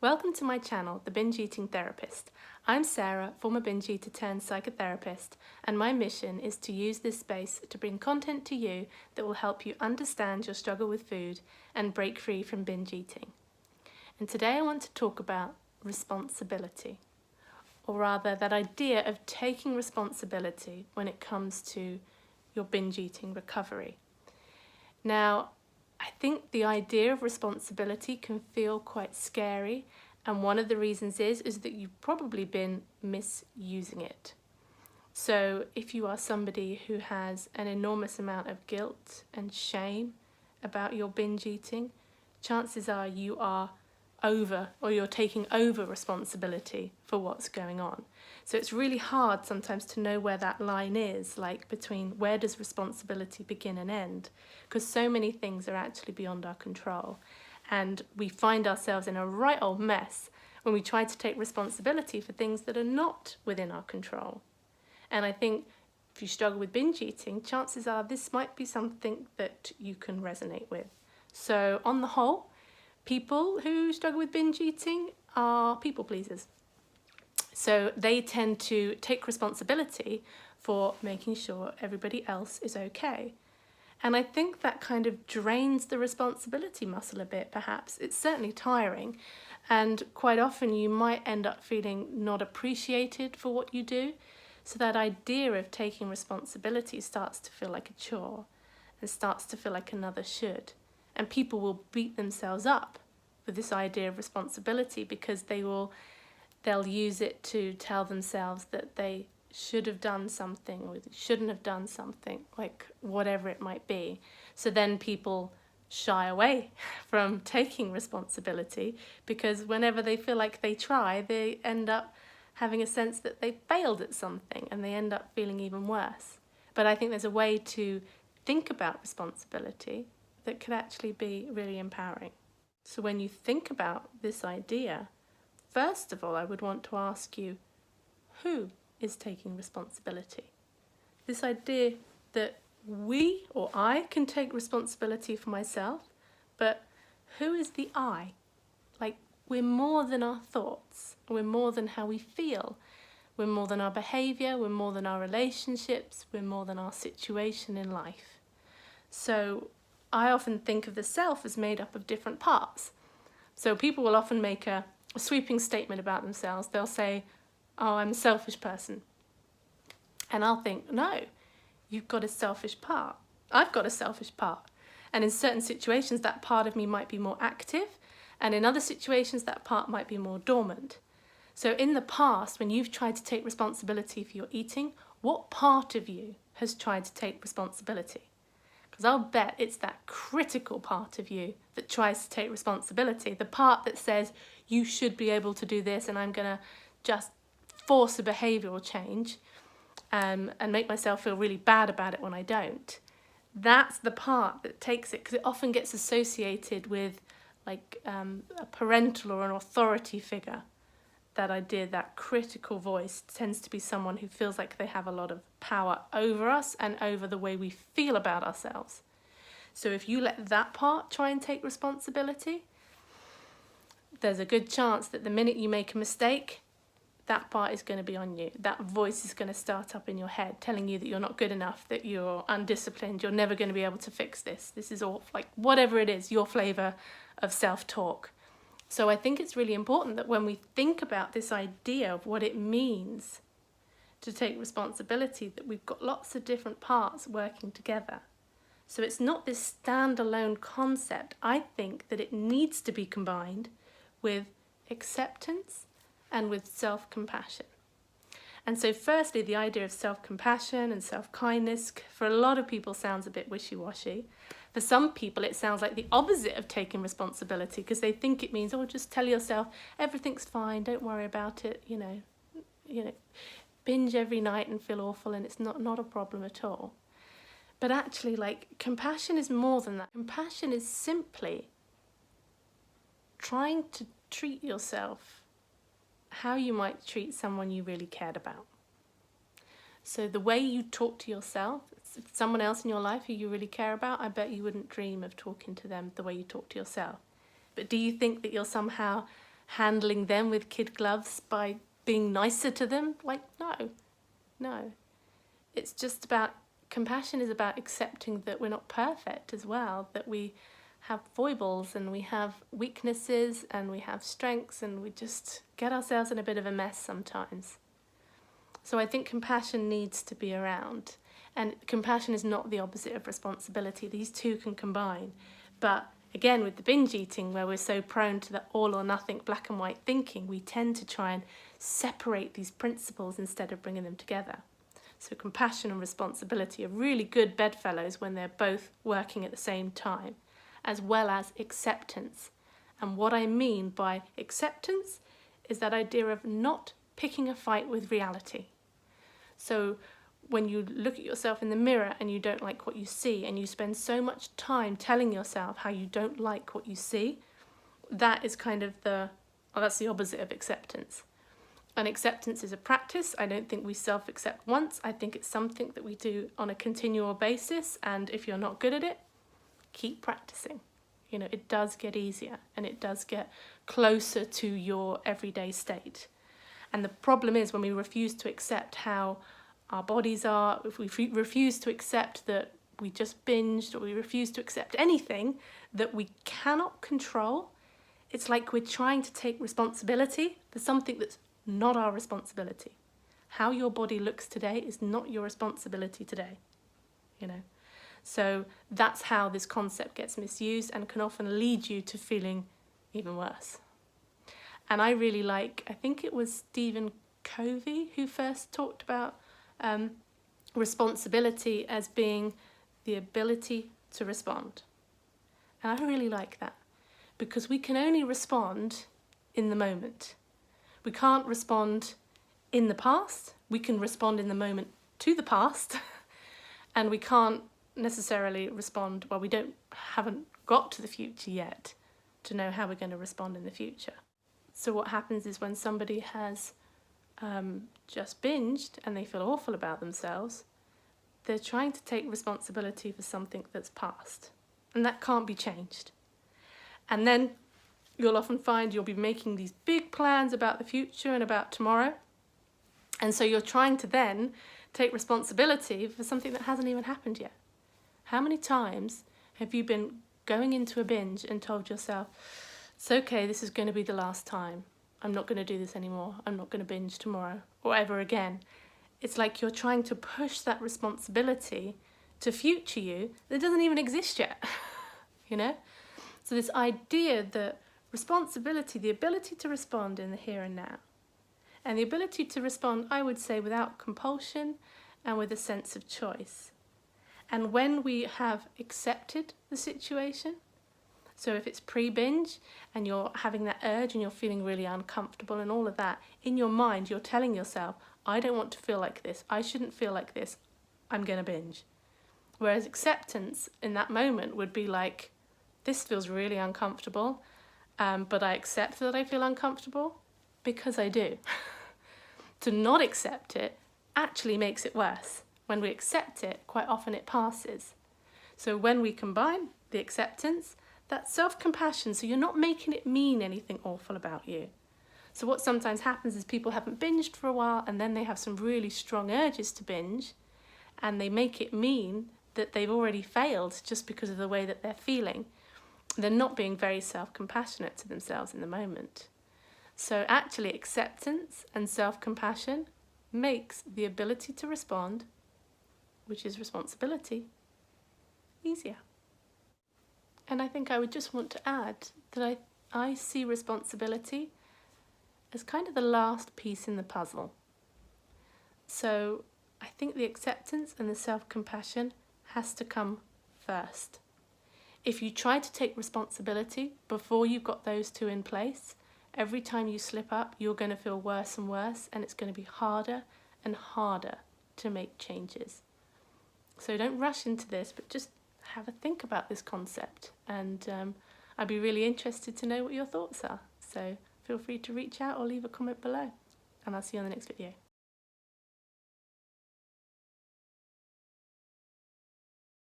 Welcome to my channel, The Binge Eating Therapist. I'm Sarah, former binge eater turned psychotherapist, and my mission is to use this space to bring content to you that will help you understand your struggle with food and break free from binge eating. And today I want to talk about responsibility, or rather that idea of taking responsibility when it comes to your binge eating recovery. Now, I think the idea of responsibility can feel quite scary, and one of the reasons is that you've probably been misusing it. So if you are somebody who has an enormous amount of guilt and shame about your binge eating, chances are you are you're taking over responsibility for what's going on. So it's really hard sometimes to know where that line is, like between where does responsibility begin and end, because so many things are actually beyond our control. And we find ourselves in a right old mess when we try to take responsibility for things that are not within our control. And I think if you struggle with binge eating, chances are this might be something that you can resonate with. So on the whole, people who struggle with binge eating are people pleasers. So they tend to take responsibility for making sure everybody else is okay. And I think that kind of drains the responsibility muscle a bit, perhaps. It's certainly tiring. And quite often you might end up feeling not appreciated for what you do. So that idea of taking responsibility starts to feel like a chore and starts to feel like another should. And people will beat themselves up with this idea of responsibility because they'll use it to tell themselves that they should have done something or they shouldn't have done something, like whatever it might be. So then people shy away from taking responsibility because whenever they feel like they try, they end up having a sense that they failed at something and they end up feeling even worse. But I think there's a way to think about responsibility that could actually be really empowering. So when you think about this idea, first of all, I would want to ask you, who is taking responsibility? This idea that we or I can take responsibility for myself, but who is the I? Like, we're more than our thoughts, we're more than how we feel, we're more than our behaviour, we're more than our relationships, we're more than our situation in life. So I often think of the self as made up of different parts. So people will often make a sweeping statement about themselves. They'll say, oh, I'm a selfish person. And I'll think, no, you've got a selfish part. I've got a selfish part. And in certain situations, that part of me might be more active. And in other situations, that part might be more dormant. So in the past, when you've tried to take responsibility for your eating, what part of you has tried to take responsibility? Because I'll bet it's that critical part of you that tries to take responsibility, the part that says you should be able to do this and I'm going to just force a behavioural change and make myself feel really bad about it when I don't. That's the part that takes it, because it often gets associated with like a parental or an authority figure. That idea, that critical voice, tends to be someone who feels like they have a lot of power over us and over the way we feel about ourselves. So if you let that part try and take responsibility, there's a good chance that the minute you make a mistake, that part is going to be on you. That voice is going to start up in your head telling you that you're not good enough, that you're undisciplined, you're never going to be able to fix this. This is all, like, whatever it is, your flavour of self-talk. So I think it's really important that when we think about this idea of what it means to take responsibility, that we've got lots of different parts working together. So it's not this standalone concept. I think that it needs to be combined with acceptance and with self-compassion. And so firstly, the idea of self-compassion and self-kindness, for a lot of people, sounds a bit wishy-washy. For some people, it sounds like the opposite of taking responsibility because they think it means, oh, just tell yourself everything's fine, don't worry about it, you know, binge every night and feel awful and it's not a problem at all. But actually, like, compassion is more than that. Compassion is simply trying to treat yourself how you might treat someone you really cared about. So the way you talk to yourself, someone else in your life who you really care about, I bet you wouldn't dream of talking to them the way you talk to yourself. But do you think that you'll somehow handling them with kid gloves by being nicer to them. Like, no. It's just about, compassion is about accepting that we're not perfect as well, that we have foibles and we have weaknesses and we have strengths, and we just get ourselves in a bit of a mess sometimes. So I think compassion needs to be around. And compassion is not the opposite of responsibility. These two can combine. But again, with the binge eating, where we're so prone to the all or nothing black and white thinking, we tend to try and separate these principles instead of bringing them together. So compassion and responsibility are really good bedfellows when they're both working at the same time, as well as acceptance. And what I mean by acceptance is that idea of not picking a fight with reality. So when you look at yourself in the mirror and you don't like what you see, and you spend so much time telling yourself how you don't like what you see, that is kind of that's the opposite of acceptance. And acceptance is a practice. I don't think we self-accept once. I think it's something that we do on a continual basis. And if you're not good at it, keep practicing. You know, it does get easier and it does get closer to your everyday state. And the problem is when we refuse to accept how our bodies are, if we refuse to accept that we just binged, or we refuse to accept anything that we cannot control, it's like we're trying to take responsibility for something that's not our responsibility. How your body looks today is not your responsibility today, you know. So that's how this concept gets misused and can often lead you to feeling even worse. And I really like, I think it was Stephen Covey who first talked about responsibility as being the ability to respond. And I really like that, because we can only respond in the moment. We can't respond in the past. We can respond in the moment to the past, and we can't necessarily respond, well, we haven't got to the future yet to know how we're going to respond in the future. So what happens is when somebody has just binged and they feel awful about themselves, they're trying to take responsibility for something that's past, and that can't be changed. And then you'll often find you'll be making these big plans about the future and about tomorrow, and so you're trying to then take responsibility for something that hasn't even happened yet. How many times have you been going into a binge and told yourself, it's okay, this is going to be the last time. I'm not going to do this anymore. I'm not going to binge tomorrow or ever again. It's like you're trying to push that responsibility to future you that doesn't even exist yet, you know? So this idea that responsibility, the ability to respond in the here and now, and the ability to respond, I would say, without compulsion and with a sense of choice. And when we have accepted the situation, so if it's pre-binge and you're having that urge and you're feeling really uncomfortable and all of that, in your mind you're telling yourself, I don't want to feel like this, I shouldn't feel like this, I'm going to binge. Whereas acceptance in that moment would be like, this feels really uncomfortable, but I accept that I feel uncomfortable because I do. To not accept it actually makes it worse. When we accept it, quite often it passes. So when we combine the acceptance, that's self-compassion, so you're not making it mean anything awful about you. So what sometimes happens is people haven't binged for a while and then they have some really strong urges to binge, and they make it mean that they've already failed just because of the way that they're feeling. They're not being very self-compassionate to themselves in the moment. So actually acceptance and self-compassion makes the ability to respond, which is responsibility, easier. And I think I would just want to add that I see responsibility as kind of the last piece in the puzzle. So I think the acceptance and the self-compassion has to come first. If you try to take responsibility before you've got those two in place, every time you slip up, you're going to feel worse and worse, and it's going to be harder and harder to make changes. So don't rush into this, but just have a think about this concept, and I'd be really interested to know what your thoughts are. So feel free to reach out or leave a comment below, and I'll see you on the next video.